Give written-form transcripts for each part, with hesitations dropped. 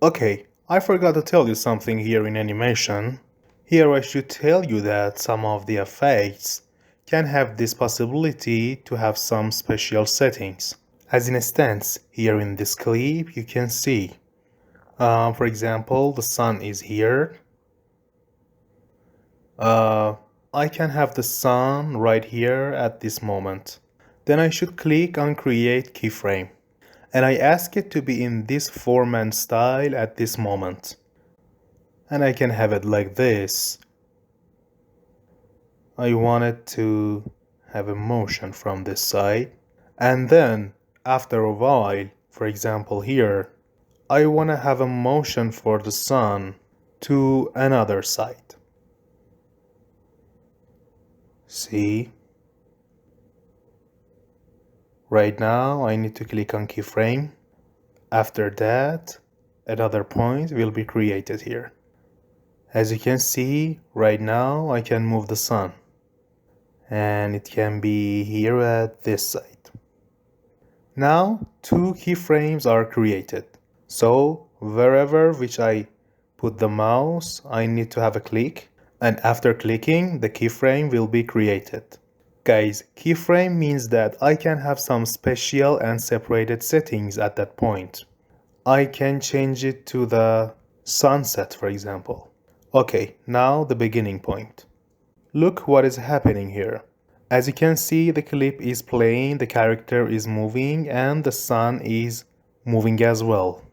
Okay, I forgot to tell you something here in animation. Here I should tell you that some of the effects can have this possibility to have some special settings. As in instance, here in this clip you can see, for example, the sun is here. I can have the sun right here at this moment. Then I should click on create keyframe. And I ask it to be in this form and style at this moment. And I can have it like this. I want it to have a motion from this side. And then, after a while, for example here, I want to have a motion for the sun to another side. See? Right now, I need to click on keyframe. After that, another point will be created here. As you can see, right now I can move the sun. And it can be here at this side. Now, two keyframes are created. So, wherever which I put the mouse, I need to have a click. And after clicking, the keyframe will be created. Guys, keyframe means that I can have some special and separated settings at that point. I can change it to the sunset, for example. Okay, now the beginning point. Look what is happening here. As you can see, the clip is playing, the character is moving, and the sun is moving as well.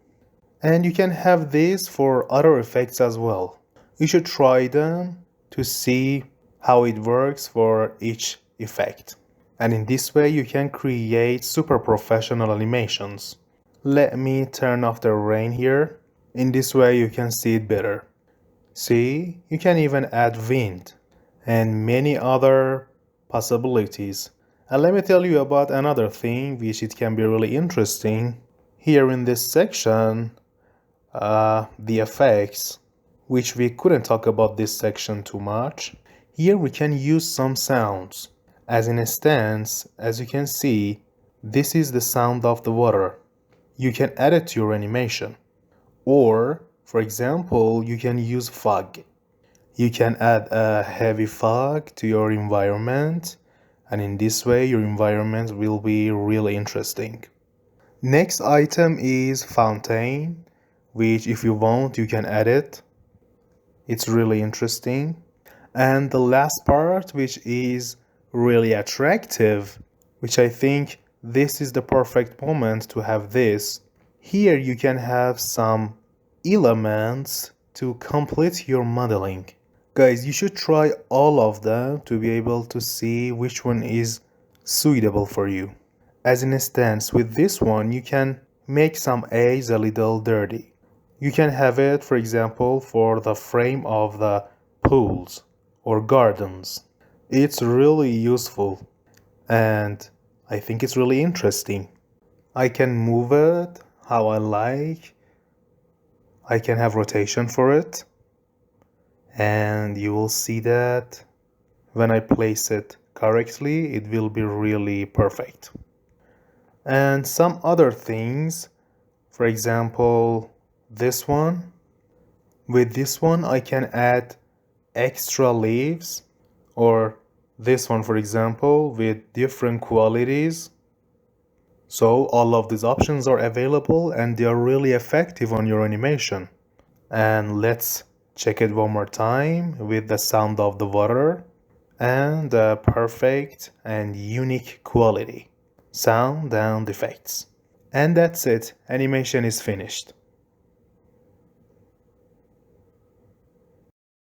And you can have this for other effects as well. You should try them to see how it works for each effect. And in this way you can create super professional animations. Let me turn off the rain here. In this way you can see it better. See, you can even add wind and many other possibilities. And let me tell you about another thing which it can be really interesting. Here in this section, the effects, which we couldn't talk about this section too much. Here we can use some sounds. As in instance, as you can see, this is the sound of the water. You can add it to your animation. Or, for example, you can use fog. You can add a heavy fog to your environment, and in this way your environment will be really interesting. Next item is fountain, which if you want you can add it. It's really interesting. And the last part, which is really attractive, which I think this is the perfect moment to have this. Here you can have some elements to complete your modeling. Guys, you should try all of them to be able to see which one is suitable for you. As an instance, with this one you can make some edges a little dirty. You can have it, for example, for the frame of the pools or gardens. It's really useful and I think it's really interesting. I can move it how I like. I can have rotation for it. And you will see that when I place it correctly, it will be really perfect. And some other things, for example, this one. With this one I can add extra leaves, or this one for example with different qualities. So all of these options are available and they are really effective on your animation. And let's check it one more time with the sound of the water and the perfect and unique quality, sound and effects. And that's it, animation is finished.